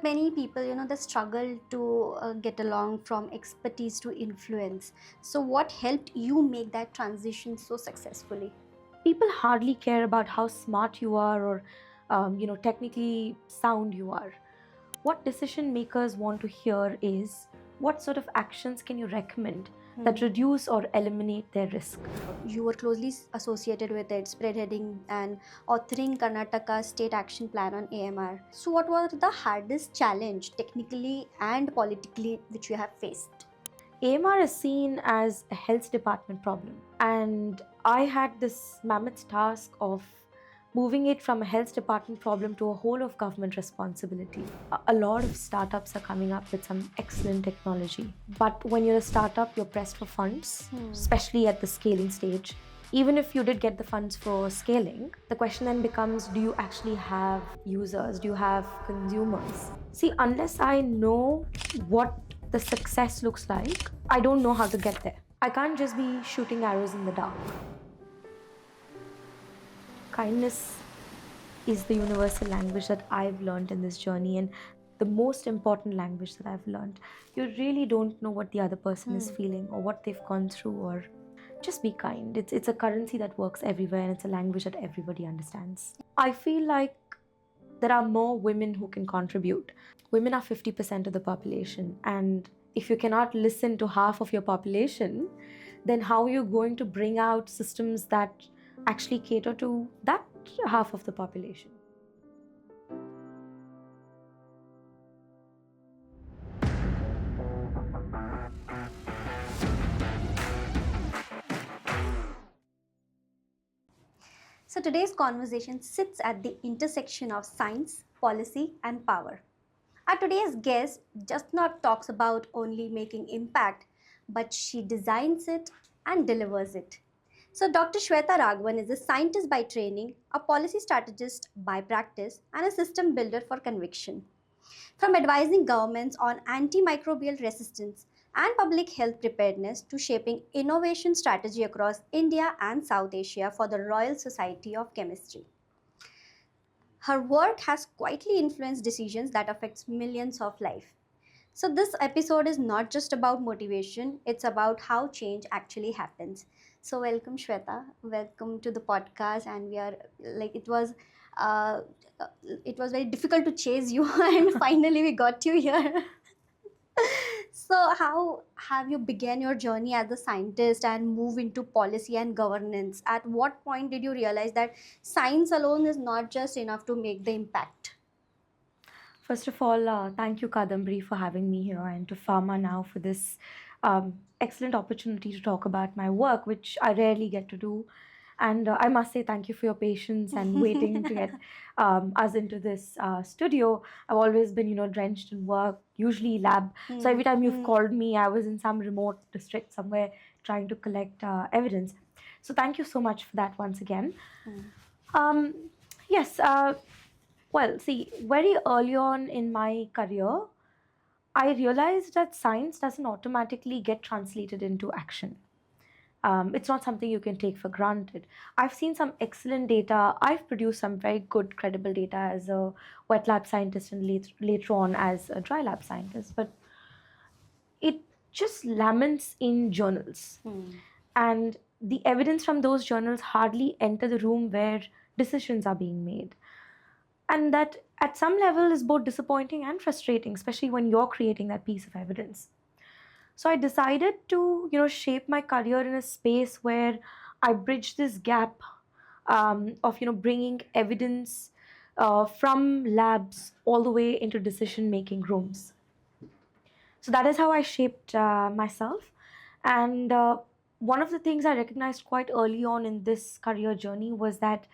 many people, they struggle to get along from expertise to influence. So what helped you make that transition so successfully? People hardly care about how smart you are or technically sound you are. What decision makers want to hear is what sort of actions can you recommend that reduce or eliminate their risk. You were closely associated with it, spearheading and authoring Karnataka State Action Plan on AMR. So what was the hardest challenge technically and politically which you have faced? AMR is seen as a health department problem, and I had this mammoth task of moving it from a health department problem to a whole of government responsibility. A lot of startups are coming up with some excellent technology, but when you're a startup, you're pressed for funds, especially at the scaling stage. Even if you did get the funds for scaling, the question then becomes, do you actually have users? Do you have consumers? See, unless I know what the success looks like, I don't know how to get there. I can't just be shooting arrows in the dark. Kindness is the universal language that I've learned in this journey, and the most important language that I've learned. You really don't know what the other person is feeling or what they've gone through, or just be kind. It's a currency that works everywhere, and it's a language that everybody understands. I feel like there are more women who can contribute. Women are 50% of the population, and if you cannot listen to half of your population, then how are you going to bring out systems that actually cater to that half of the population? So today's conversation sits at the intersection of science, policy, and power. Our today's guest just not talks about only making impact, but she designs it and delivers it. So Dr. Sweta Raghavan is a scientist by training, a policy strategist by practice, and a system builder for conviction. From advising governments on antimicrobial resistance and public health preparedness to shaping innovation strategy across India and South Asia for the Royal Society of Chemistry. Her work has quietly influenced decisions that affects millions of lives. So this episode is not just about motivation, it's about how change actually happens. So welcome Shweta, welcome to the podcast, and we are like uh, it was very difficult to chase you and finally we got you here. So how have you began your journey as a scientist and move into policy and governance? At what point did you realize that science alone is not just enough to make the impact? First of all, thank you, Kadambri, for having me here, and to Pharma now for this excellent opportunity to talk about my work, which I rarely get to do. And I must say thank you for your patience and waiting to get us into this studio. I've always been, drenched in work, usually lab. So every time you've called me, I was in some remote district somewhere trying to collect evidence. So thank you so much for that once again. Um, yes. Well, see, very early on in my career, I realized that science doesn't automatically get translated into action. It's not something you can take for granted. I've seen some excellent data. I've produced some very good, credible data as a wet lab scientist and later on as a dry lab scientist. But it just laments in journals. And the evidence from those journals hardly enter the room where decisions are being made. And that at some level is both disappointing and frustrating, especially when you're creating that piece of evidence. So I decided to, shape my career in a space where I bridge this gap of, bringing evidence from labs all the way into decision-making rooms. So that is how I shaped myself. And one of the things I recognized quite early on in this career journey was that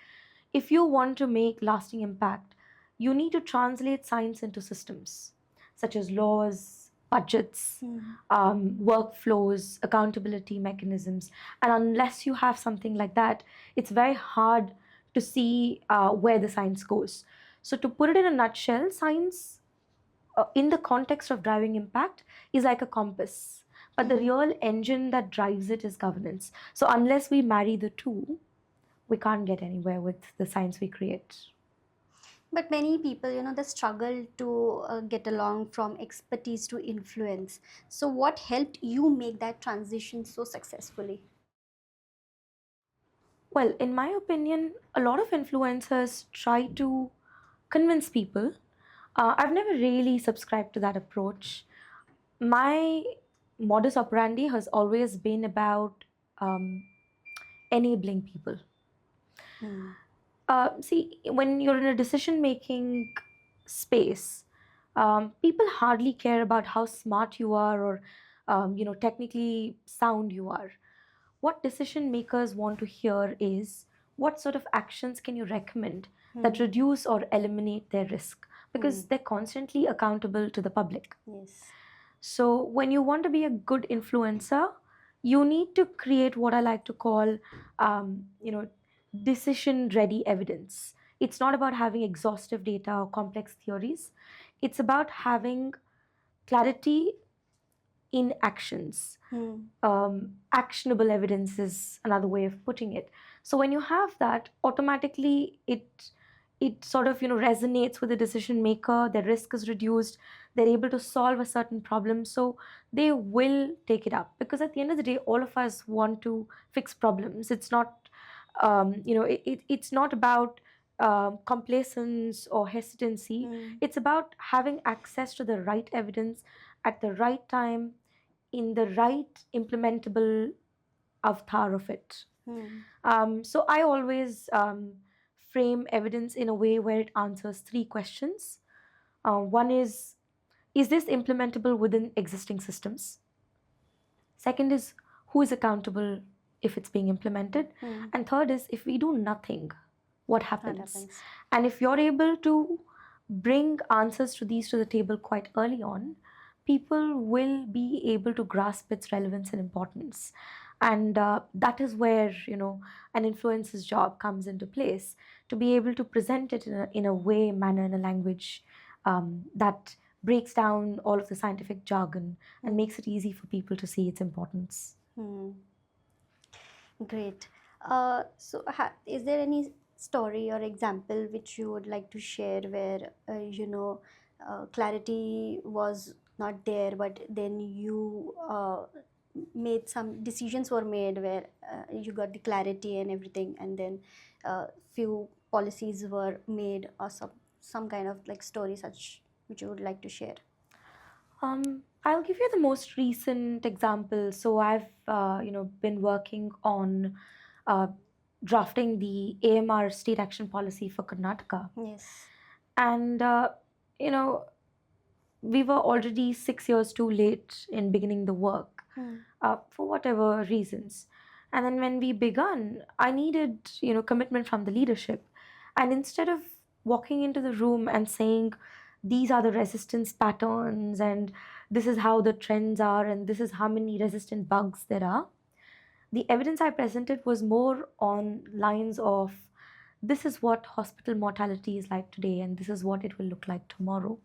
if you want to make lasting impact, you need to translate science into systems such as laws, budgets, workflows, accountability mechanisms. And unless you have something like that, it's very hard to see where the science goes. So, to put it in a nutshell, science, in the context of driving impact, is like a compass. But the real engine that drives it is governance. So, unless we marry the two, we can't get anywhere with the science we create. But many people, they struggle to get along from expertise to influence. So, what helped you make that transition so successfully? Well, in my opinion, a lot of influencers try to convince people. I've never really subscribed to that approach. My modus operandi has always been about um, enabling people. Hmm. See, when you're in a decision making space, people hardly care about how smart you are or technically sound you are. What decision makers want to hear is what sort of actions can you recommend that Hmm. reduce or eliminate their risk, Hmm. because they're constantly accountable to the public. Yes. So, when you want to be a good influencer, you need to create what I like to call, decision ready evidence. It's not about having exhaustive data or complex theories, it's about having clarity in actions. Hmm. Actionable evidence is another way of putting it. So when you have that, automatically it sort of resonates with the decision maker. Their risk is reduced. They're able to solve a certain problem, so they will take it up, because at the end of the day, all of us want to fix problems. It's not it's not about complacence or hesitancy. Hmm. It's about having access to the right evidence at the right time, in the right implementable avatar of it. Hmm. So I always frame evidence in a way where it answers three questions. One is this implementable within existing systems? Second is, who is accountable if it's being implemented? Hmm. And third is, if we do nothing, what What happens? happens? And if you're able to bring answers to these to the table quite early on, people will be able to grasp its relevance and importance. And that is where an influencer's job comes into place, to be able to present it in a way, manner, in a language that breaks down all of the scientific jargon and Hmm. makes it easy for people to see its importance. Hmm. Great. Is there any story or example which you would like to share where clarity was not there, but then you made some decisions were made where you got the clarity and everything, and then few policies were made, or some kind of like story such which you would like to share? I'll give you the most recent example. So I've been working on uh, drafting the AMR state action policy for Karnataka, Yes. and you know we were already 6 years too late in beginning the work, Hmm. for whatever reasons. And then when we begun, I needed commitment from the leadership. And instead of walking into the room and saying, these are the resistance patterns, and this is how the trends are, and this is how many resistant bugs there are, the evidence I presented was more on lines of, this is what hospital mortality is like today, and this is what it will look like tomorrow.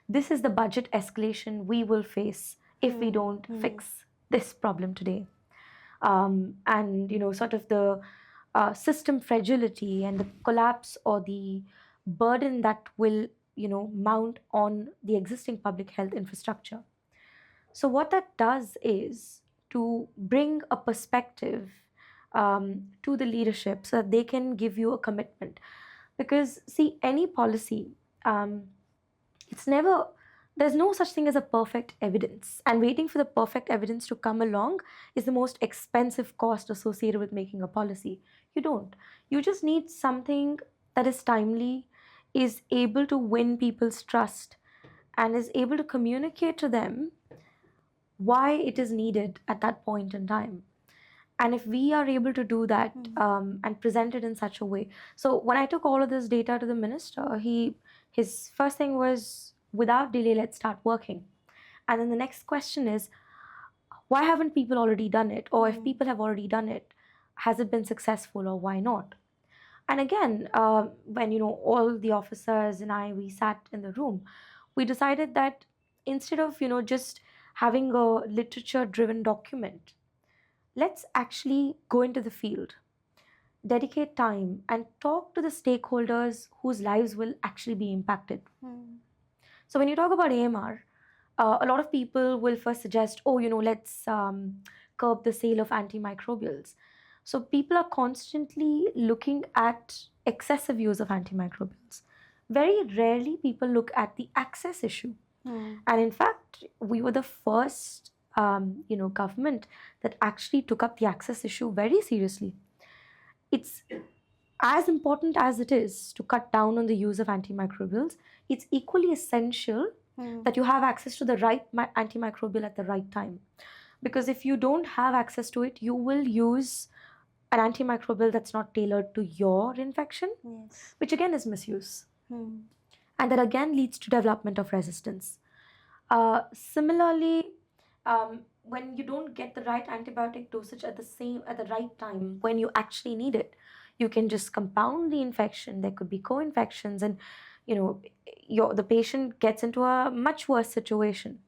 This is the budget escalation we will face if we Hmm. don't Hmm. fix this problem today. And sort of the system fragility and the collapse or the burden that will mount on the existing public health infrastructure. So what that does is to bring a perspective to the leadership so that they can give you a commitment. Because see, any policy, um, it's never, there's no such thing as a perfect evidence, and waiting for the perfect evidence to come along is the most expensive cost associated with making a policy. You don't. You just need something that is timely, is able to win people's trust, and is able to communicate to them why it is needed at that point in time. And if we are able to do that, Hmm. and present it in such a way. So when I took all of this data to the minister, his first thing was, without delay, let's start working. And then the next question is, why haven't people already done it? Or if Hmm. people have already done it, has it been successful, or why not? And again, when all the officers and I, we sat in the room, we decided that instead of just having a literature driven document, let's actually go into the field. dedicate time and talk to the stakeholders whose lives will actually be impacted. So when you talk about AMR, a lot of people will first suggest, oh, let's curb the sale of antimicrobials. So people are constantly looking at excessive use of antimicrobials. Very rarely people look at the access issue. And in fact, we were the first, government that actually took up the access issue very seriously. It's as important as it is to cut down on the use of antimicrobials, it's equally essential that you have access to the right antimicrobial at the right time. Because if you don't have access to it, you will use an antimicrobial that's not tailored to your infection, Yes. which again is misuse. And that again leads to development of resistance. Similarly, when you don't get the right antibiotic dosage at the right time when you actually need it, you can just compound the infection. There could be co-infections, and the patient gets into a much worse situation.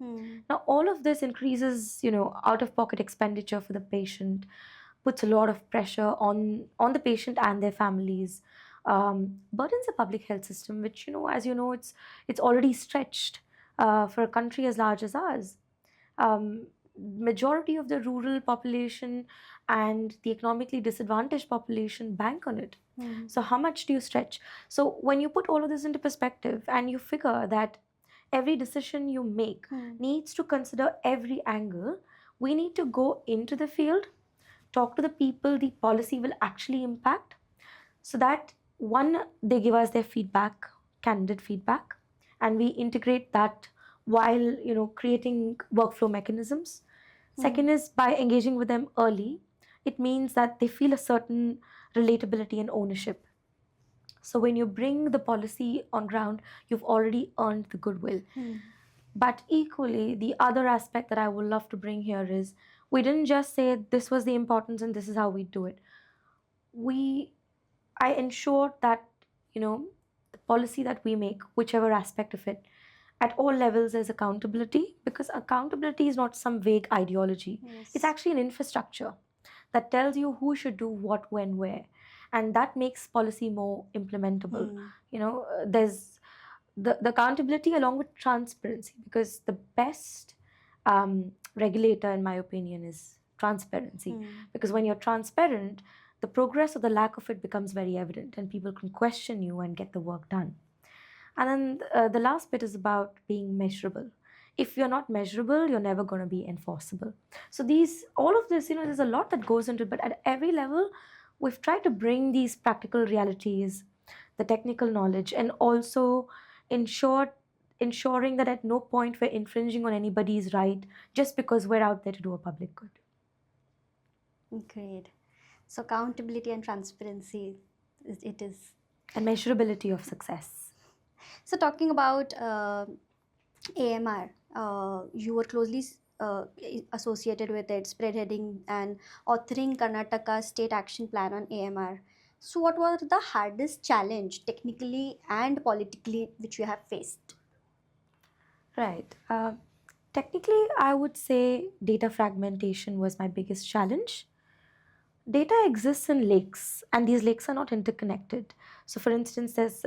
Now, all of this increases out-of-pocket expenditure for the patient, puts a lot of pressure on the patient and their families, burdens the public health system, which as you know, it's already stretched for a country as large as ours. Majority of the rural population and the economically disadvantaged population bank on it. So how much do you stretch? So when you put all of this into perspective and you figure that every decision you make needs to consider every angle, we need to go into the field, talk to the people the policy will actually impact, so that one, they give us their feedback, candid feedback, and we integrate that while creating workflow mechanisms. Second is by engaging with them early. It means that they feel a certain relatability and ownership. So when you bring the policy on ground, you've already earned the goodwill. But equally, the other aspect that I would love to bring here is, we didn't just say this was the importance and this is how we do it. I ensured that the policy that we make, whichever aspect of it, at all levels is accountability, because accountability is not some vague ideology. Yes. It's actually an infrastructure that tells you who should do what, when, where, and that makes policy more implementable. There's the accountability along with transparency, because the best regulator, in my opinion, is transparency. Because when you're transparent, the progress or the lack of it becomes very evident, and people can question you and get the work done. And then the last bit is about being measurable. If you're not measurable, you're never going to be enforceable. So all of this, there's a lot that goes into it, but at every level, we've tried to bring these practical realities, the technical knowledge, and also ensuring that at no point we're infringing on anybody's right just because we're out there to do a public good. Great. So accountability and transparency, it is. And measurability of success. So talking about AMR, you were closely associated with it, spearheading and authoring Karnataka State Action Plan on AMR. So what was the hardest challenge technically and politically which you have faced? Right. Technically, I would say data fragmentation was my biggest challenge. Data exists in lakes, and these lakes are not interconnected. So, for instance, there's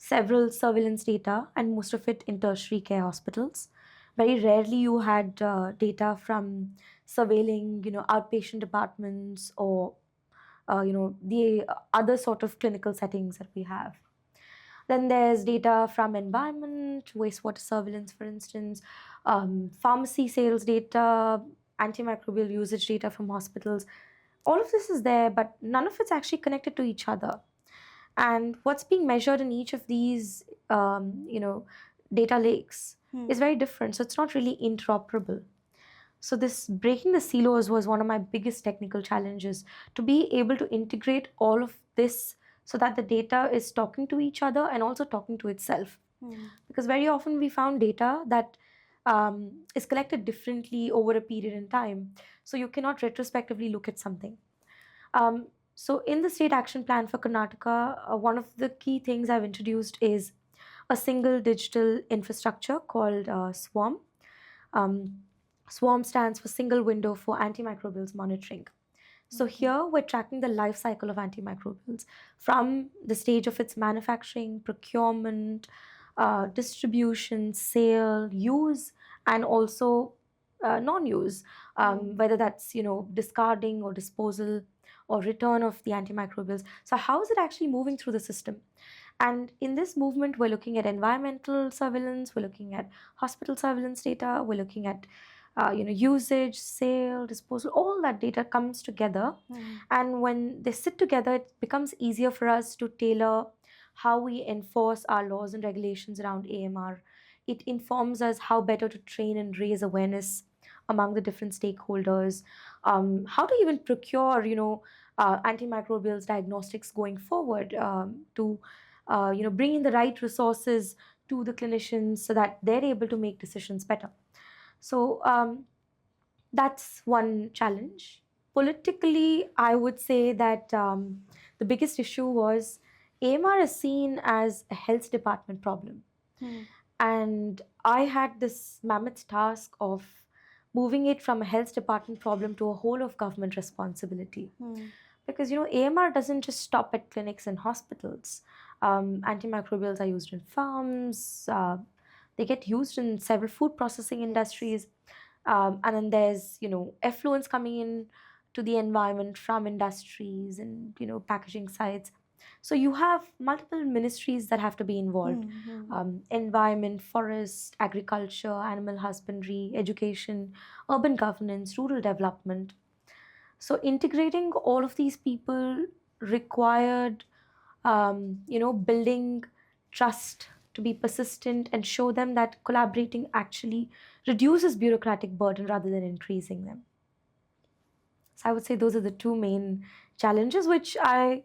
several surveillance data, and most of it in tertiary care hospitals. Very rarely you had data from surveilling, outpatient departments or the other sort of clinical settings that we have. Then there's data from environment, wastewater surveillance, for instance, pharmacy sales data, antimicrobial usage data from hospitals. All of this is there, but none of it's actually connected to each other. And what's being measured in each of these, data lakes is very different. So it's not really interoperable. So this breaking the silos was one of my biggest technical challenges, to be able to integrate all of this so that the data is talking to each other and also talking to itself. Because very often we found data that is collected differently over a period in time. So you cannot retrospectively look at something. So in the state action plan for Karnataka, one of the key things I've introduced is a single digital infrastructure called SWARM. SWARM stands for Single Window for Antimicrobials Monitoring. So here we're tracking the life cycle of antimicrobials from the stage of its manufacturing, procurement, distribution, sale, use, and also non-use, whether that's discarding or disposal or return of the antimicrobials. So how is it actually moving through the system? And in this movement, we're looking at environmental surveillance, we're looking at hospital surveillance data, we're looking at usage, sale, disposal. All that data comes together, and when they sit together, it becomes easier for us to tailor how we enforce our laws and regulations around AMR. It informs us how better to train and raise awareness among the different stakeholders, how to even procure, antimicrobials diagnostics going forward, to bring in the right resources to the clinicians so that they're able to make decisions better. So that's one challenge. Politically, I would say that the biggest issue was AMR is seen as a health department problem. And I had this mammoth task of moving it from a health department problem to a whole of government responsibility. Because AMR doesn't just stop at clinics and hospitals. Antimicrobials are used in farms. They get used in several food processing industries. And then there's effluents coming in to the environment from industries and packaging sites. So you have multiple ministries that have to be involved: environment, forest, agriculture, animal husbandry, education, urban governance, rural development. So integrating all of these people required building trust, to be persistent and show them that collaborating actually reduces bureaucratic burden rather than increasing them. So I would say those are the two main challenges, which I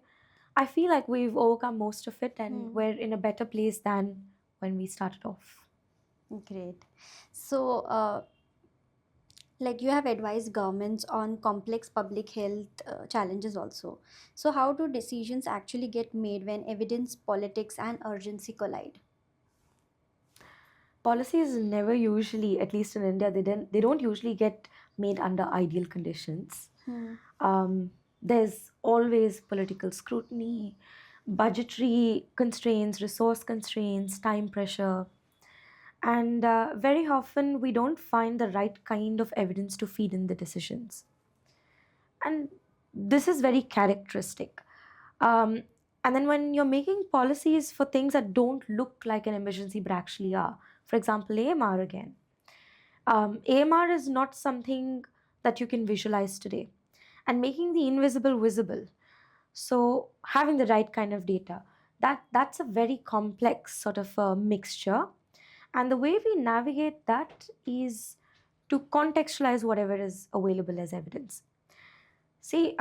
feel like we've overcome most of it, and we're in a better place than when we started off. Great. So, like you have advised governments on complex public health challenges also. So, how do decisions actually get made when evidence, politics, and urgency collide? Policies never usually, at least in India, they don't usually get made under ideal conditions. There's always political scrutiny, budgetary constraints, resource constraints, time pressure, and very often we don't find the right kind of evidence to feed in the decisions. And this is very characteristic. Um, and then when you're making policies for things that don't look like an emergency but actually are, for example, AMR again. AMR is not something that you can visualize today. And making the invisible visible, so having the right kind of data, that's a very complex sort of a mixture. And the way we navigate that is to contextualize whatever is available as evidence. See,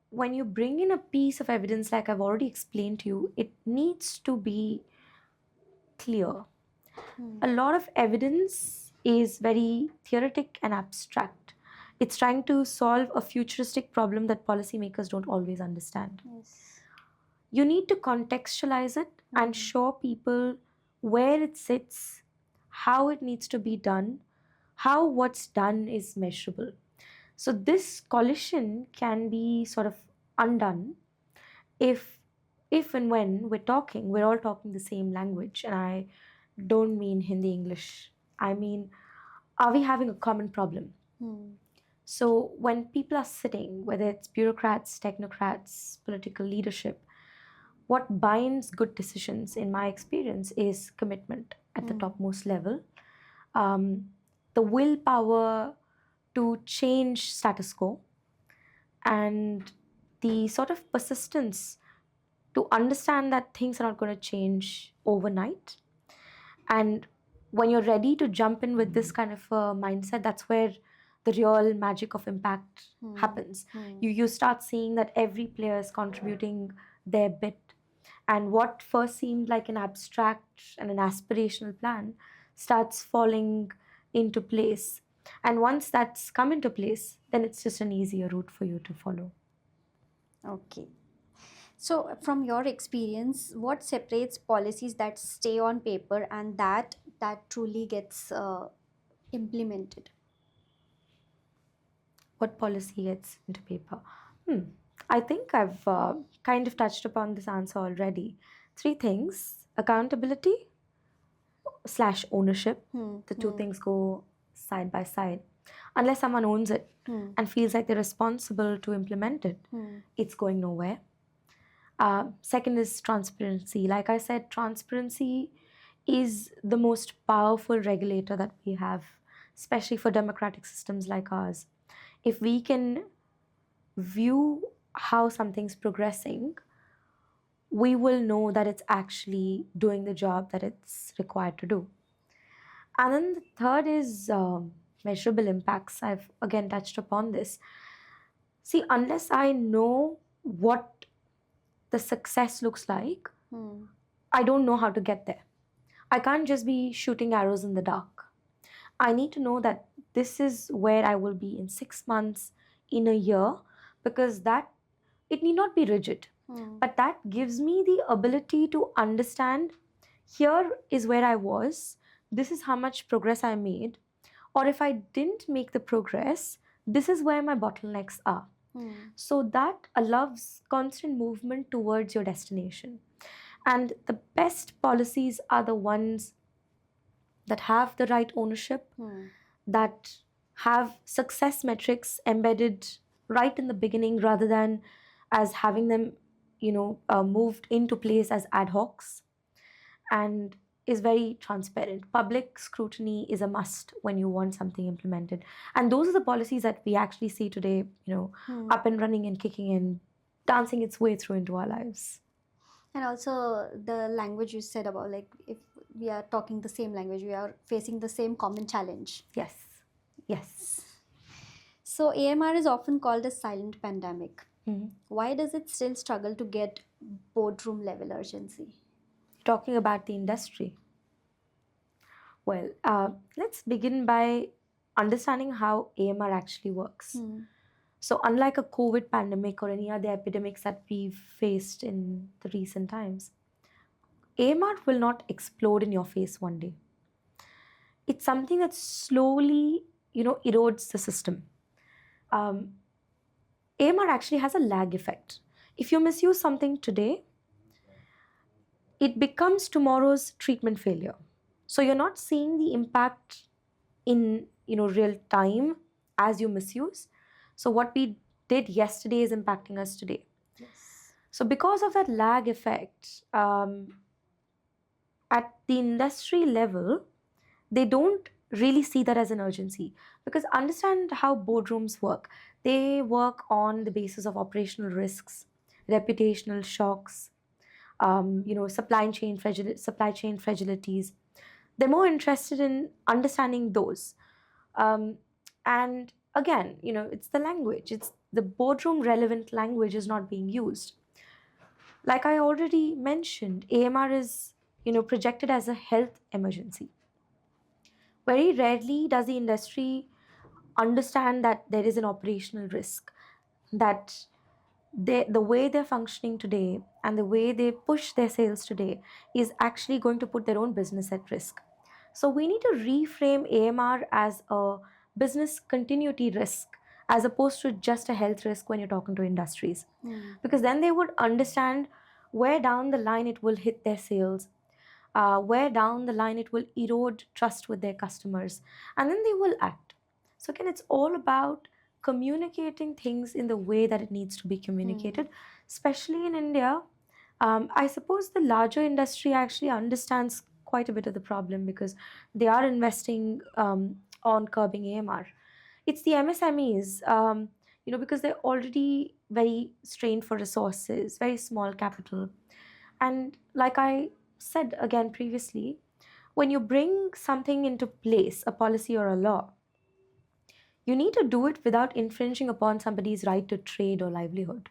when you bring in a piece of evidence, like I've already explained to you, it needs to be clear. A lot of evidence is very theoretic and abstract. It's trying to solve a futuristic problem that policymakers don't always understand. Yes. You need to contextualize it and show people where it sits, how it needs to be done, how what's done is measurable. So this collision can be sort of undone if and when we're all talking the same language. And I don't mean Hindi English. I mean, are we having a common problem? So when people are sitting, whether it's bureaucrats, technocrats, political leadership, what binds good decisions, in my experience, is commitment at the topmost level, the willpower to change status quo, and the sort of persistence to understand that things are not going to change overnight. And when you're ready to jump in with this kind of a mindset, that's where the real magic of impact happens. You start seeing that every player is contributing their bit, and what first seemed like an abstract and an aspirational plan starts falling into place. And once that's come into place, then it's just an easier route for you to follow. Okay. So, from your experience, what separates policies that stay on paper and that truly gets implemented? What policy gets into paper? I think I've kind of touched upon this answer already. Three things: accountability slash ownership. The two things go side by side. Unless someone owns it and feels like they're responsible to implement it, it's going nowhere. Second is transparency. Like I said, transparency is the most powerful regulator that we have, especially for democratic systems like ours. If we can view how something's progressing, we will know that it's actually doing the job that it's required to do. And then the third is measurable impacts. I've again touched upon this. See, unless I know what the success looks like, I don't know how to get there. I can't just be shooting arrows in the dark. I need to know that this is where I will be in 6 months, in a year, because that it need not be rigid, but that gives me the ability to understand here is where I was, this is how much progress I made, or if I didn't make the progress, this is where my bottlenecks are. So that allows constant movement towards your destination. And the best policies are the ones that have the right ownership, that have success metrics embedded right in the beginning rather than as having them, moved into place as ad hocs, and is very transparent. Public scrutiny is a must when you want something implemented. And those are the policies that we actually see today, up and running and kicking in, dancing its way through into our lives. And also the language you said about, like, if we are talking the same language, we are facing the same common challenge. Yes. So AMR is often called a silent pandemic. Why does it still struggle to get boardroom level urgency? Talking about the industry. Well, let's begin by understanding how AMR actually works. So, unlike a COVID pandemic or any other epidemics that we've faced in the recent times, AMR will not explode in your face one day. It's something that slowly, erodes the system. AMR actually has a lag effect. If you misuse something today, it becomes tomorrow's treatment failure. So you're not seeing the impact in real time as you misuse. So what we did yesterday is impacting us today. Yes. So because of that lag effect, at the industry level, they don't really see that as an urgency, because understand how boardrooms work. They work on the basis of operational risks, reputational shocks, supply chain fragilities. They're more interested in understanding those. And again, it's the language. It's the boardroom relevant language is not being used. Like I already mentioned, AMR is, projected as a health emergency. Very rarely does the industry understand that there is an operational risk, that the way they're functioning today and the way they push their sales today is actually going to put their own business at risk. So we need to reframe AMR as a business continuity risk as opposed to just a health risk when you're talking to industries. Because then they would understand where down the line it will hit their sales, where down the line it will erode trust with their customers, and then they will act. So again, it's all about communicating things in the way that it needs to be communicated, especially in India. I suppose the larger industry actually understands quite a bit of the problem because they are investing on curbing AMR. It's the MSMEs, because they're already very strained for resources, very small capital. And like I said again previously, when you bring something into place, a policy or a law, you need to do it without infringing upon somebody's right to trade or livelihood.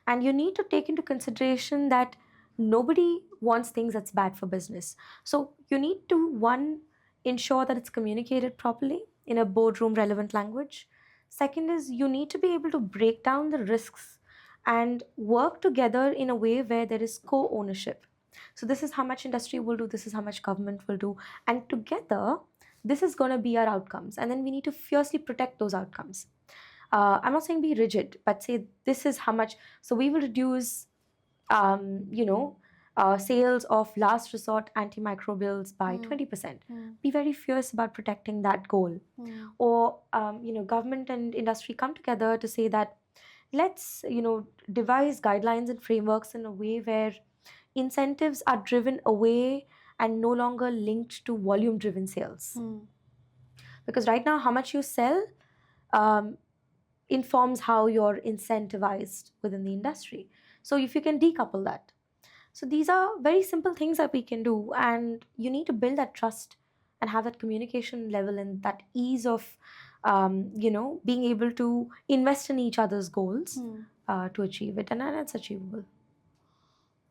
And you need to take into consideration that nobody wants things that's bad for business. So you need to, one, ensure that it's communicated properly in a boardroom relevant language. Second is you need to be able to break down the risks and work together in a way where there is co-ownership. So this is how much industry will do, this is how much government will do, and together this is going to be our outcomes, and then we need to fiercely protect those outcomes. I'm not saying be rigid, but say this is how much. So we will reduce, you know, sales of last resort antimicrobials by 20%. Be very fierce about protecting that goal. Or, government and industry come together to say that let's, devise guidelines and frameworks in a way where incentives are driven away and no longer linked to volume driven sales. Because right now, how much you sell um, informs how you're incentivized within the industry. So if you can decouple that. So these are very simple things that we can do, and you need to build that trust and have that communication level and that ease of, being able to invest in each other's goals to achieve it, and then it's achievable.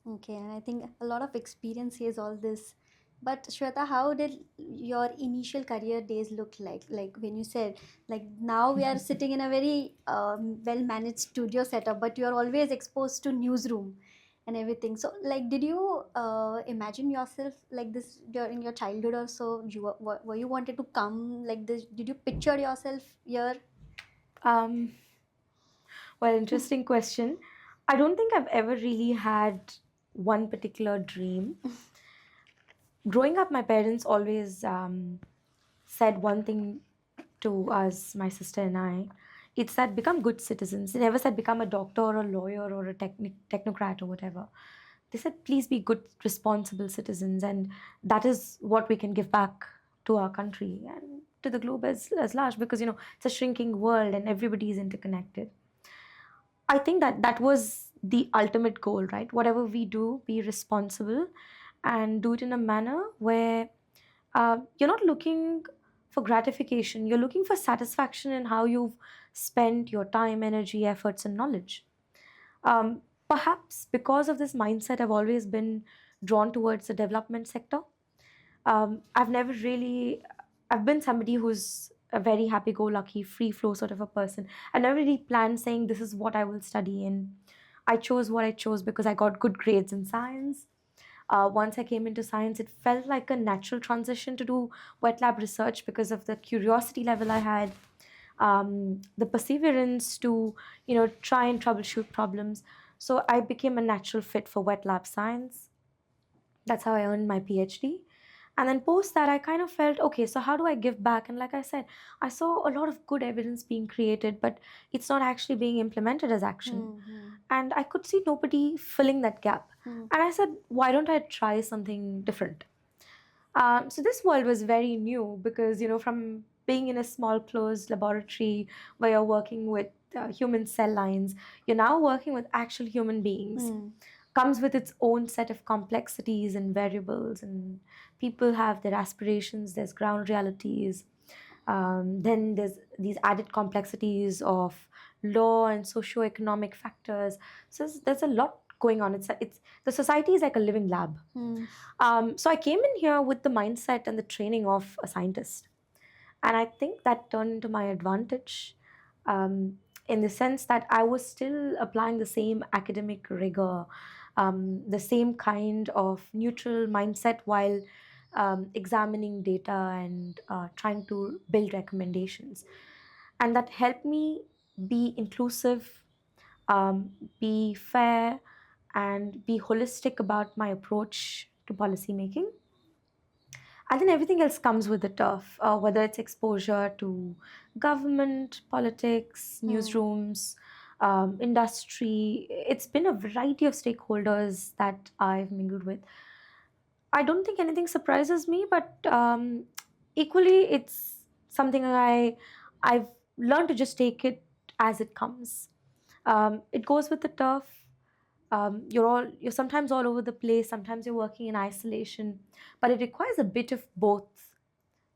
Okay, and I think a lot of experience says all this. But Shweta, how did your initial career days look like? Like when you said, like now we are sitting in a very well-managed studio setup, but you are always exposed to newsroom and everything. So, like, did you imagine yourself like this during your childhood or so? Were you wanted to come like this? Did you picture yourself here? Um, well, interesting question. I don't think I've ever really had one particular dream. Growing up, my parents always said one thing to us, my sister and I. It's that become good citizens. They never said become a doctor or a lawyer or a technocrat or whatever. They said please be good, responsible citizens, and that is what we can give back to our country and to the globe as large, because it's a shrinking world and everybody is interconnected. I think that was the ultimate goal, right? Whatever we do, be responsible and do it in a manner where you're not looking for gratification, you're looking for satisfaction in how you've spent your time, energy, efforts, and knowledge. Perhaps because of this mindset, I've always been drawn towards the development sector. I've never really, I've been somebody who's a very happy go lucky, free flow sort of a person. I never really planned saying this is what I will study in. I chose what I chose because I got good grades in science. Once I came into science, it felt like a natural transition to do wet lab research because of the curiosity level I had, the perseverance to, try and troubleshoot problems. So I became a natural fit for wet lab science. That's how I earned my PhD. And then post that, I kind of felt, okay, so how do I give back? And like I said, I saw a lot of good evidence being created, but it's not actually being implemented as action. And I could see nobody filling that gap. And I said, why don't I try something different? So this world was very new because, from being in a small closed laboratory where you're working with human cell lines, you're now working with actual human beings. Comes with its own set of complexities and variables, and people have their aspirations, there's ground realities. Then there's these added complexities of law and socio-economic factors. So there's a lot going on. It's the society is like a living lab. So I came in here with the mindset and the training of a scientist. And I think that turned into my advantage, in the sense that I was still applying the same academic rigor, the same kind of neutral mindset while examining data and trying to build recommendations. And that helped me be inclusive, be fair, and be holistic about my approach to policy making. And then everything else comes with the turf, whether it's exposure to government, politics, newsrooms, industry. It's been a variety of stakeholders that I've mingled with. I don't think anything surprises me, but equally, it's something I've learned to just take it as it comes. It goes with the turf. You're sometimes all over the place. Sometimes you're working in isolation, but it requires a bit of both,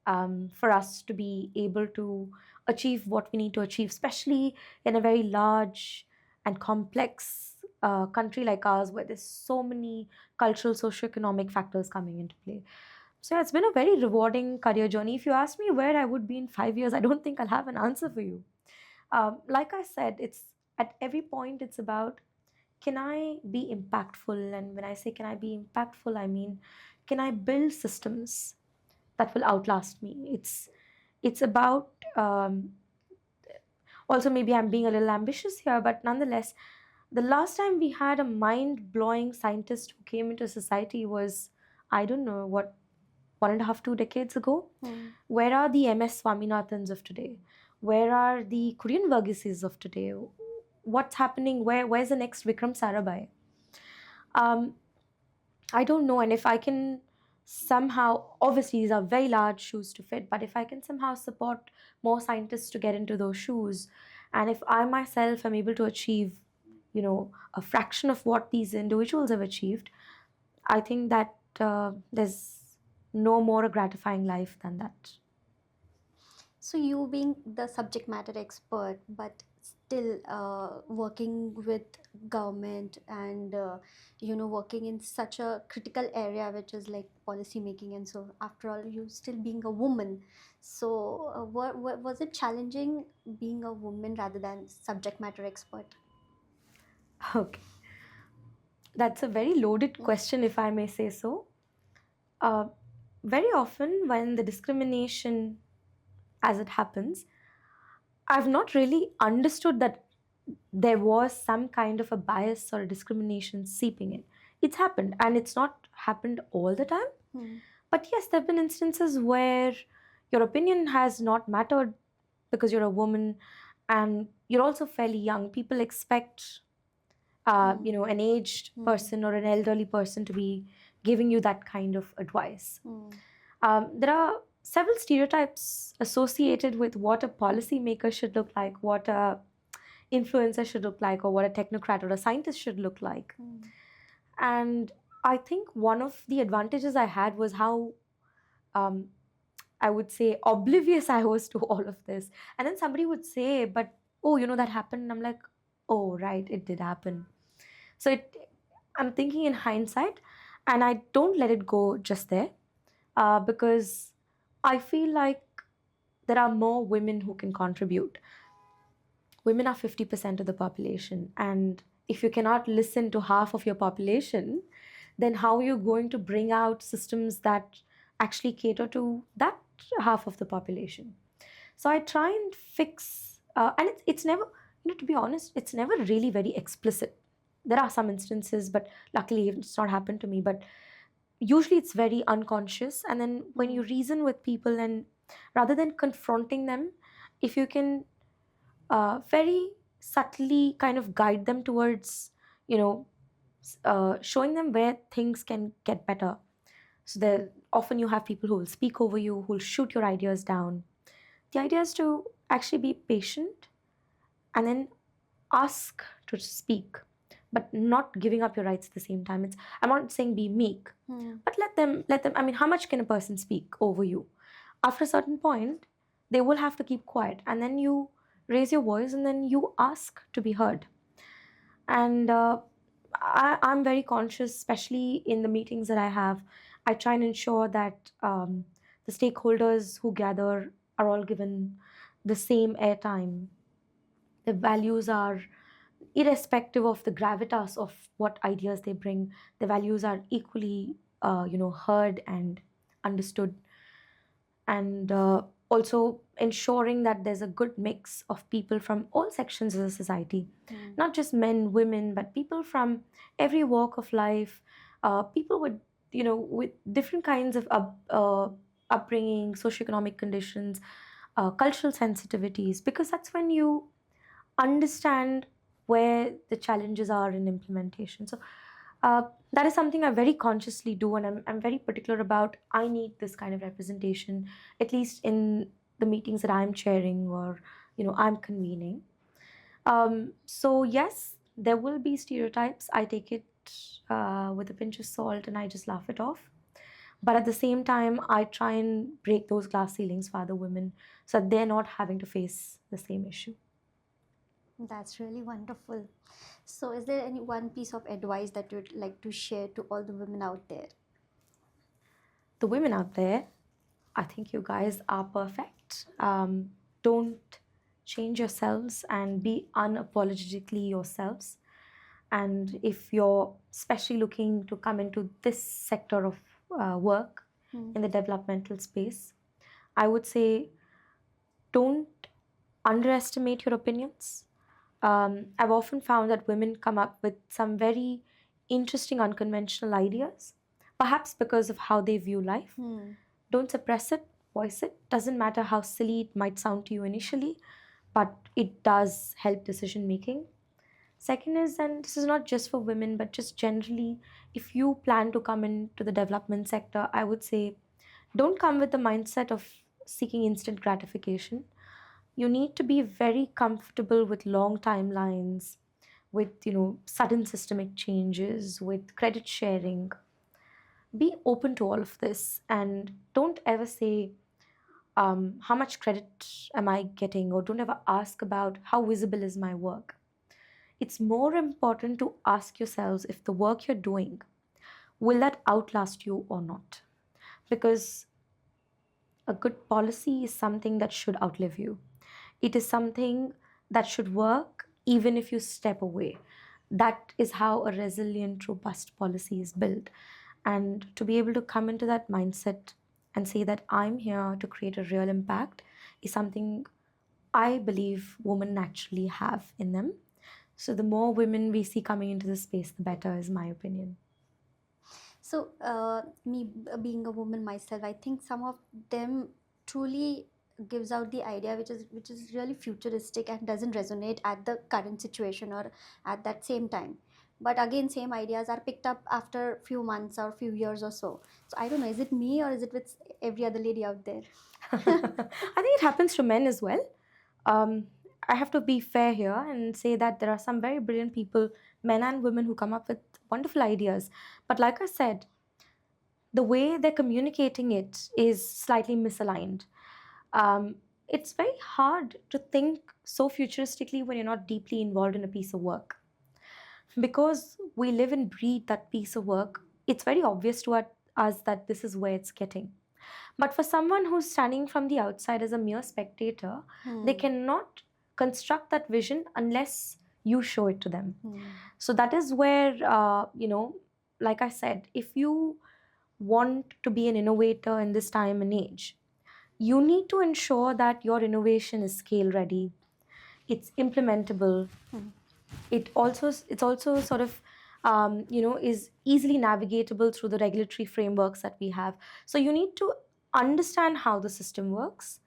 for us to be able to achieve what we need to achieve, especially in a very large and complex country like ours, where there's so many cultural, socioeconomic factors coming into play. So yeah, it's been a very rewarding career journey. If you ask me where I would be in 5 years, I don't think I'll have an answer for you. Like I said, it's at every point it's about, can I be impactful? And when I say can I be impactful, I mean, can I build systems that will outlast me? It's about, Also, maybe I'm being a little ambitious here, but nonetheless, the last time we had a mind blowing scientist who came into society was, I don't know, what, 1.5, 2 decades ago? Where are the MS Swaminathans of today? Where are the Korean Vergheses of today? What's happening? Where's the next Vikram Sarabhai? Um, I don't know. And if I can somehow, obviously, these are very large shoes to fit, but if I can somehow support more scientists to get into those shoes, and if I myself am able to achieve, a fraction of what these individuals have achieved, I think that there's no more a gratifying life than that. So you being the subject matter expert, but still working with government and working in such a critical area, which is like policy making, and so after all, you still being a woman. So what was it challenging being a woman rather than subject matter expert? Okay. That's a very loaded question, if I may say so. Uh, Very often, when the discrimination as it happens, I've not really understood that there was some kind of a bias or a discrimination seeping in. It's happened, and it's not happened all the time. But yes, there have been instances where your opinion has not mattered because you're a woman and you're also fairly young. People expect, an aged person or an elderly person to be giving you that kind of advice. There are several stereotypes associated with what a policymaker should look like, what a influencer should look like, or what a technocrat or a scientist should look like. And I think one of the advantages I had was how, um, I would say, oblivious I was to all of this. And then somebody would say, but oh, that happened. And I'm like, oh, right, it did happen. So I'm thinking in hindsight, and I don't let it go just there, because I feel like there are more women who can contribute. Women are 50% of the population, and if you cannot listen to half of your population, then how are you going to bring out systems that actually cater to that half of the population? So I try and fix, and it's never, to be honest, it's never really very explicit. There are some instances, but luckily it's not happened to me. But usually it's very unconscious. And then when you reason with people, and rather than confronting them, if you can very subtly kind of guide them towards, showing them where things can get better. So there often you have people who will speak over you, who will shoot your ideas down. The idea is to actually be patient and then ask to speak, but not giving up your rights at the same time. I'm not saying be meek, but let them. I mean, how much can a person speak over you? After a certain point, they will have to keep quiet, and then you raise your voice, and then you ask to be heard. And I'm very conscious, especially in the meetings that I have. I try and ensure that the stakeholders who gather are all given the same airtime. The values are, irrespective of the gravitas of what ideas they bring, the values are equally, heard and understood. And also ensuring that there's a good mix of people from all sections of the society, not just men, women, but people from every walk of life, people with, with different kinds of upbringing, socioeconomic conditions, cultural sensitivities, because that's when you understand where the challenges are in implementation. So that is something I very consciously do, and I'm very particular about. I need this kind of representation, at least in the meetings that I'm chairing or I'm convening. So yes, there will be stereotypes. I take it with a pinch of salt, and I just laugh it off. But at the same time, I try and break those glass ceilings for other women so that they're not having to face the same issue. That's really wonderful. So, is there any one piece of advice that you'd like to share to all the women out there? The women out there, I think you guys are perfect. Don't change yourselves and be unapologetically yourselves. And if you're especially looking to come into this sector of work in the developmental space, I would say don't underestimate your opinions. I've often found that women come up with some very interesting, unconventional ideas, perhaps because of how they view life. Hmm. Don't suppress it, voice it. Doesn't matter how silly it might sound to you initially, but it does help decision making. Second is, and this is not just for women, but just generally, if you plan to come into the development sector, I would say don't come with the mindset of seeking instant gratification. You need to be very comfortable with long timelines, with sudden systemic changes, with credit sharing. Be open to all of this and don't ever say how much credit am I getting, or don't ever ask about how visible is my work. It's more important to ask yourselves if the work you're doing will that outlast you or not, because a good policy is something that should outlive you. It is something that should work even if you step away. That is how a resilient, robust policy is built. And to be able to come into that mindset and say that I'm here to create a real impact is something I believe women naturally have in them. So the more women we see coming into this space, the better, is my opinion. So, being a woman myself, I think some of them truly gives out the idea which is really futuristic and doesn't resonate at the current situation or at that same time. But again, same ideas are picked up after few months or few years or so. So I don't know, is it me or is it with every other lady out there? I think it happens to men as well. Um, I have to be fair here and say that there are some very brilliant people, men and women, who come up with wonderful ideas. But like I said, the way they're communicating it is slightly misaligned. Um, it's very hard to think so futuristically when you're not deeply involved in a piece of work. Because we live and breathe that piece of work, it's very obvious to us that this is where it's getting. But for someone who's standing from the outside as a mere spectator, they cannot construct that vision unless you show it to them. So that is where, like I said, if you want to be an innovator in this time and age, you need to ensure that your innovation is scale ready, it's implementable, it's also sort of is easily navigatable through the regulatory frameworks that we have. So you need to understand how the system works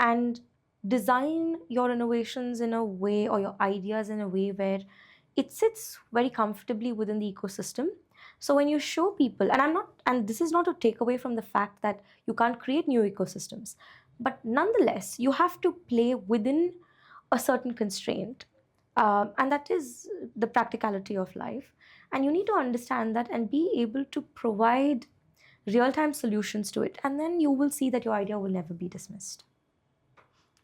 and design your innovations in a way, or your ideas in a way, where it sits very comfortably within the ecosystem. So when you show people, and this is not to take away from the fact that you can't create new ecosystems, but nonetheless you have to play within a certain constraint, and that is the practicality of life. And you need to understand that and be able to provide real time solutions to it, and then you will see that your idea will never be dismissed.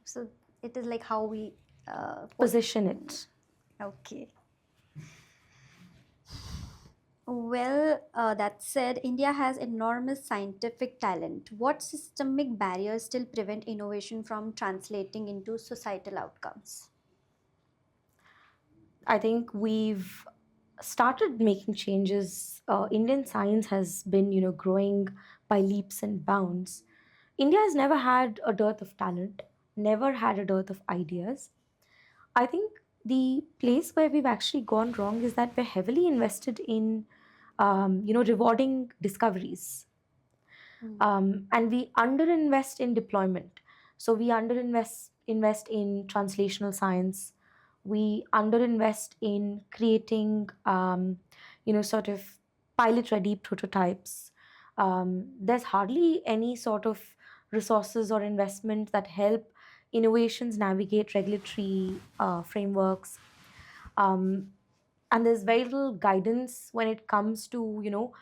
So it is like how we Position it. Okay. Well, that said, India has enormous scientific talent. What systemic barriers still prevent innovation from translating into societal outcomes? I think we've started making changes. Indian science has been, growing by leaps and bounds. India has never had a dearth of talent, never had a dearth of ideas. I think the place where we've actually gone wrong is that we're heavily invested in, rewarding discoveries, and we underinvest in deployment. So we underinvest in translational science. We underinvest in creating, sort of pilot-ready prototypes. There's hardly any sort of resources or investment that help innovations navigate regulatory frameworks. Um, and there's very little guidance when it comes to,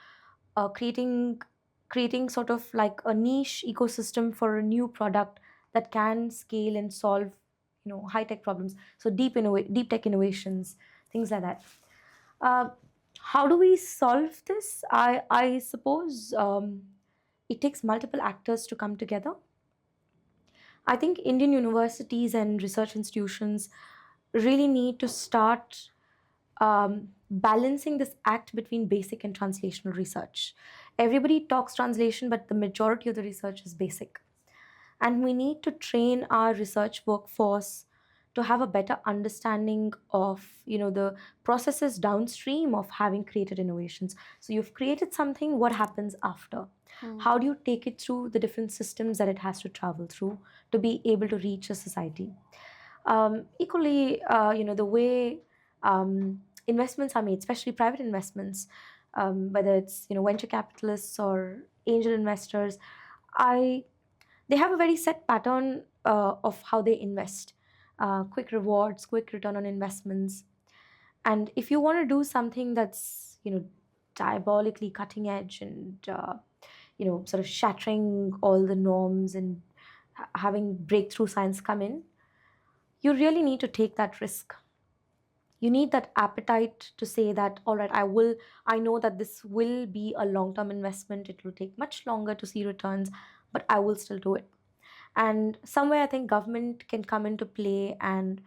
creating sort of like a niche ecosystem for a new product that can scale and solve high tech problems. So deep tech innovations, things like that. uh, how do we solve this? I suppose it takes multiple actors to come together. I think Indian universities and research institutions really need to start balancing this act between basic and translational research. Everybody talks translation, but the majority of the research is basic. And we need to train our research workforce to have a better understanding of the processes downstream of having created innovations. So you've created something, what happens after? Hmm. How do you take it through the different systems that it has to travel through to be able to reach a society? Equally, the way investments are made, especially private investments, whether it's venture capitalists or angel investors, I they have a very set pattern of how they invest. Quick rewards, quick return on investments. And if you want to do something that's diabolically cutting edge and sort of shattering all the norms and having breakthrough science come in, you really need to take that risk. You need that appetite to say that, all right, I know that this will be a long term investment, it will take much longer to see returns, but I will still do it. And somewhere I think government can come into play and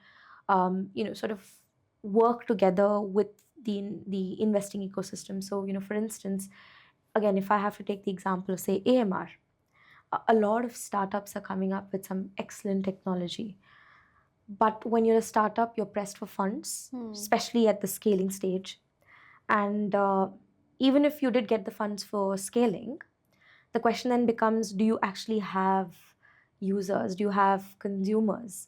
sort of work together with the investing ecosystem. So for instance, again, if I have to take the example of, say, AMR, a lot of startups are coming up with some excellent technology. But when you're a startup, you're pressed for funds, especially at the scaling stage. And even if you did get the funds for scaling, the question then becomes, do you actually have users? Do you have consumers?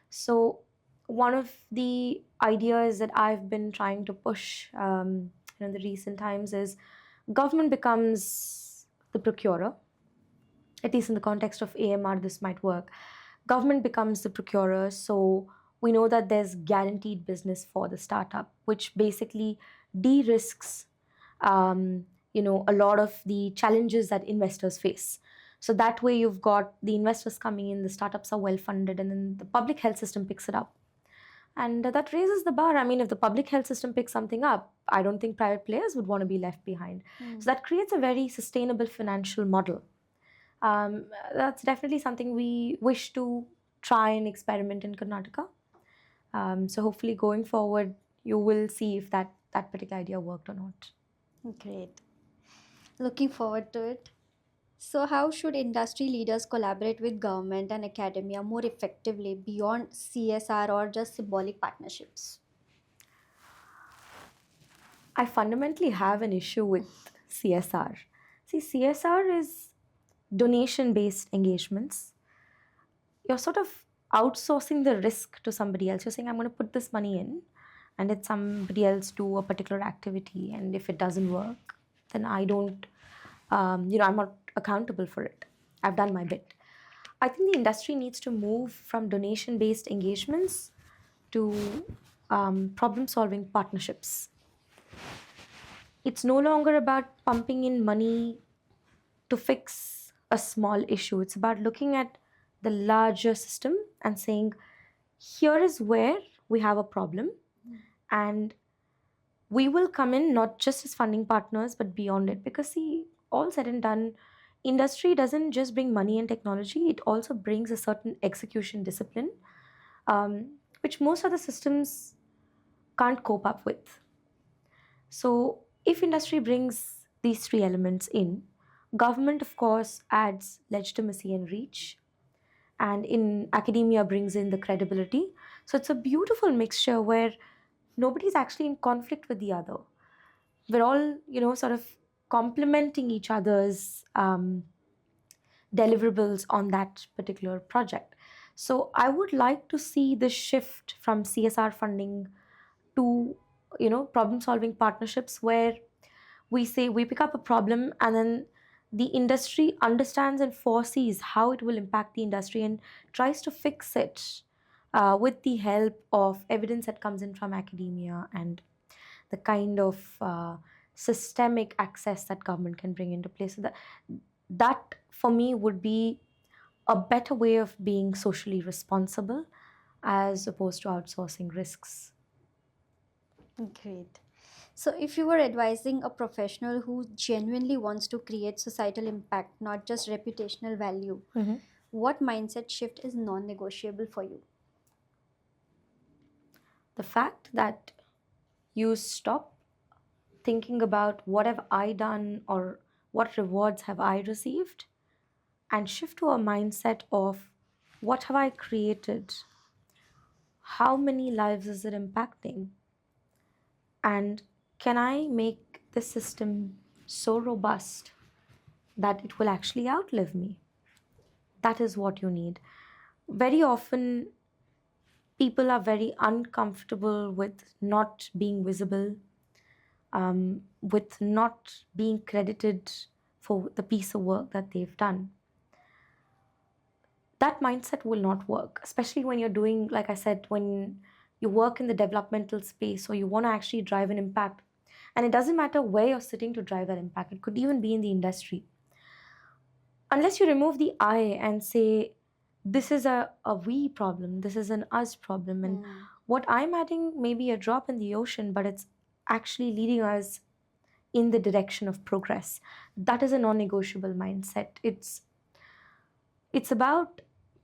So one of the ideas that I've been trying to push in the recent times is government becomes the procurer. At least in the context of AMR, this might work. Government becomes the procurer, so we know that there's guaranteed business for the startup, which basically de-risks a lot of the challenges that investors face. So that way you've got the investors coming in, the startups are well funded, and then the public health system picks it up. And that raises the bar. I mean, if the public health system picks something up, I don't think private players would want to be left behind. So that creates a very sustainable financial model. That's definitely something we wish to try and experiment in Karnataka. So hopefully going forward, you will see if that particular idea worked or not. Great. Looking forward to it. So, how should industry leaders collaborate with government and academia more effectively beyond CSR or just symbolic partnerships? I fundamentally have an issue with CSR. See, CSR is donation based engagements. You're sort of outsourcing the risk to somebody else. You're saying, I'm going to put this money in, and let somebody else do a particular activity. And if it doesn't work, then I don't, I'm not accountable for it. I've done my bit. I think the industry needs to move from donation based engagements to problem solving partnerships. It's no longer about pumping in money to fix a small issue. It's about looking at the larger system and saying, here is where we have a problem, and we will come in not just as funding partners, but beyond it. Because, see, all said and done, industry doesn't just bring money and technology, it also brings a certain execution discipline, which most other systems can't cope up with. So, if industry brings these three elements in, government, of course, adds legitimacy and reach, and in academia brings in the credibility. So, it's a beautiful mixture where nobody's actually in conflict with the other. We're all, sort of complementing each other's deliverables on that particular project. So, I would like to see the shift from CSR funding to problem solving partnerships, where we say we pick up a problem and then the industry understands and foresees how it will impact the industry and tries to fix it with the help of evidence that comes in from academia and the kind of systemic access that government can bring into place. So that for me would be a better way of being socially responsible as opposed to outsourcing risks. Great. So, if you were advising a professional who genuinely wants to create societal impact, not just reputational value, what mindset shift is non negotiable for you? The fact that you stop thinking about what have I done or what rewards have I received, and shift to a mindset of what have I created? how many lives is it impacting? And can I make the system so robust that it will actually outlive me? That is what you need. Very often, people are very uncomfortable with not being visible, with not being credited for the piece of work that they've done. That mindset will not work, especially when you're doing, like I said, when you work in the developmental space or you want to actually drive an impact. And it doesn't matter where you're sitting to drive that impact, it could even be in the industry. Unless you remove the I and say, this is a we problem, this is an us problem, and what I'm adding may be a drop in the ocean, but it's actually leading us in the direction of progress. That is a non-negotiable mindset. It's about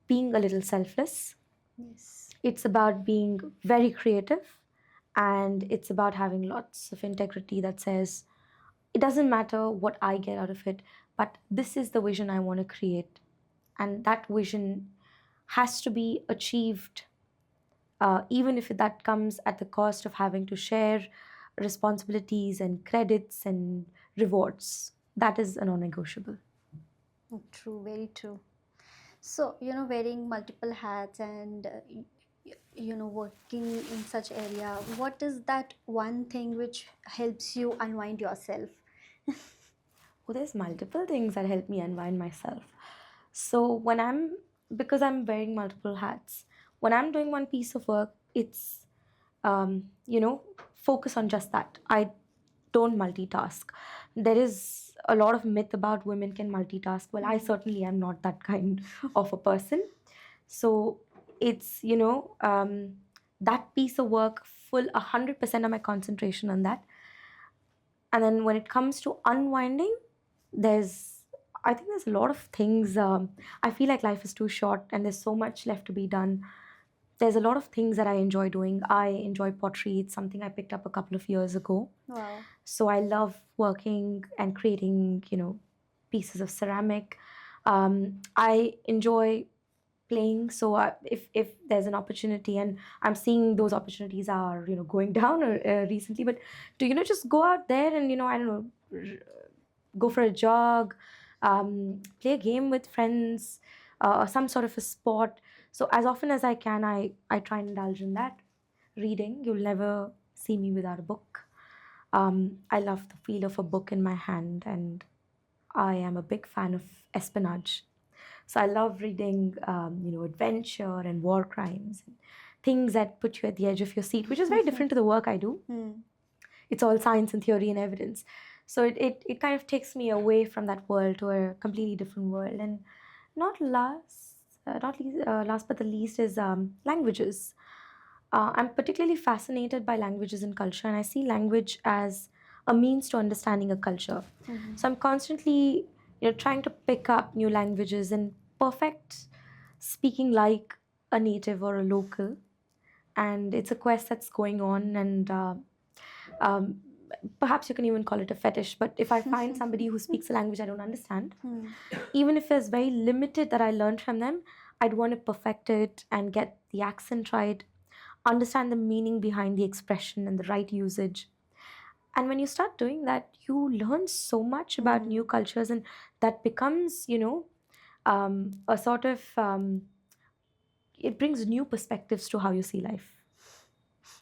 being a little selfless. Yes. It's about being very creative, and it's about having lots of integrity that says it doesn't matter what I get out of it, but this is the vision I want to create. And that vision has to be achieved, even if that comes at the cost of having to share responsibilities and credits and rewards. That is a non negotiable. True, very true. So, wearing multiple hats and working in such area, what is that one thing which helps you unwind yourself? Well, there's multiple things that help me unwind myself. So because I'm wearing multiple hats, when I'm doing one piece of work, it's, you know, focus on just that. I don't multitask. There is a lot of myth about women can multitask. Well, I certainly am not that kind of a person. So it's, that piece of work, full 100% of my concentration on that. And then when it comes to unwinding, I think there's a lot of things. I feel like life is too short and there's so much left to be done. There's a lot of things that I enjoy doing. I enjoy pottery. It's something I picked up a couple of years ago. Wow. So I love working and creating, pieces of ceramic. I enjoy playing. So if there's an opportunity, and I'm seeing those opportunities are going down recently, but to just go out there and I don't know, go for a jog, play a game with friends, or some sort of a sport. So as often as I can, I try and indulge in that. Reading, you'll never see me without a book. I love the feel of a book in my hand, and I am a big fan of espionage. So I love reading, adventure and war crimes, and things that put you at the edge of your seat, which is very different to the work I do. It's all science and theory and evidence. So it kind of takes me away from that world to a completely different world. And last but the least is languages. I'm particularly fascinated by languages and culture, and I see language as a means to understanding a culture. So I'm constantly, trying to pick up new languages and perfect speaking like a native or a local. And it's a quest that's going on, and um, perhaps you can even call it a fetish. But if I find somebody who speaks a language I don't understand, even if it's very limited that I learned from them, I'd want to perfect it and get the accent right, understand the meaning behind the expression and the right usage. And when you start doing that, you learn so much about new cultures, and that becomes, a sort of, it brings new perspectives to how you see life.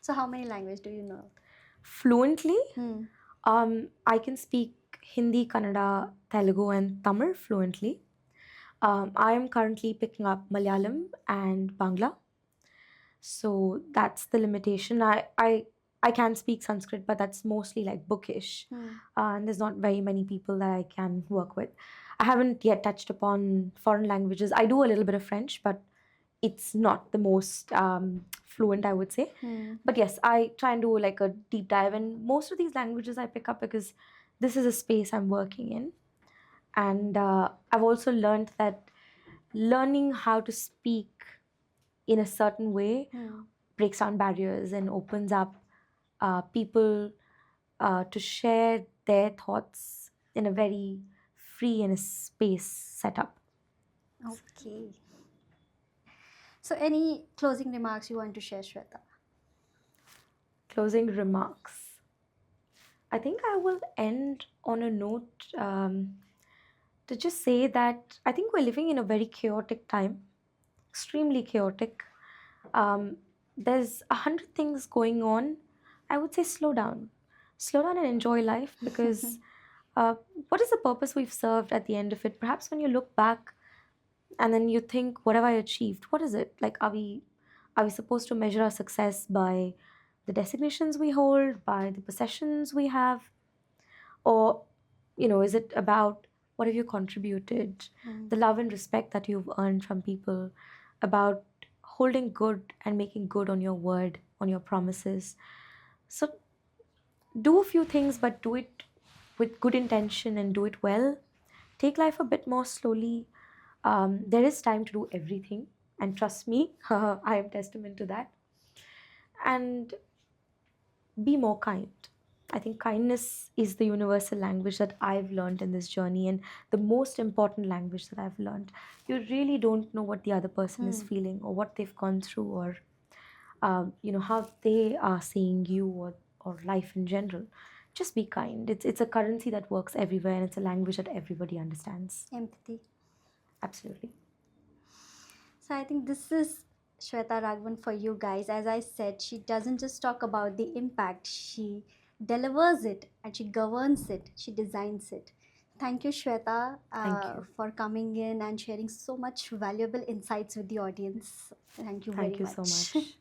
So, how many languages do you know? Fluently, I can speak Hindi, Kannada, Telugu, and Tamil fluently. I am currently picking up Malayalam and Bangla. So that's the limitation. I can speak Sanskrit, but that's mostly like bookish. And there's not very many people that I can work with. I haven't yet touched upon foreign languages. I do a little bit of French, but it's not the most fluent, I would say. But yes, I try and do like a deep dive. And most of these languages I pick up because this is a space I'm working in. And I've also learned that learning how to speak in a certain way breaks down barriers and opens up people to share their thoughts in a very free and a space setup. Okay. So, any closing remarks you want to share, Shweta? Closing remarks. I think I will end on a note to just say that I think we're living in a very chaotic time, extremely chaotic. Um, there's 100 things going on. I would say slow down and enjoy life because what is the purpose we've served at the end of it? Perhaps when you look back and then you think, what have I achieved? What is it? Like, are we supposed to measure our success by the designations we hold, by the possessions we have, or is it about what have you contributed, Mm. the love and respect that you've earned from people, about holding good and making good on your word, on your promises. So do a few things, but do it with good intention and do it well. Take life a bit more slowly. There is time to do everything, and trust me, I am testament to that. And be more kind. I think kindness is the universal language that I've learned in this journey, and the most important language that I've learned. You really don't know what the other person is Hmm. feeling, or what they've gone through, or how they are seeing you, or life in general. Just be kind. It's a currency that works everywhere, and it's a language that everybody understands. Empathy. Absolutely. So I think this is Shweta Raghavan for you guys. As I said, she doesn't just talk about the impact, she delivers it and she governs it, she designs it. Thank you, Shweta, Thank you. for coming in and sharing so much valuable insights with the audience. Thank you very Thank you so much. much.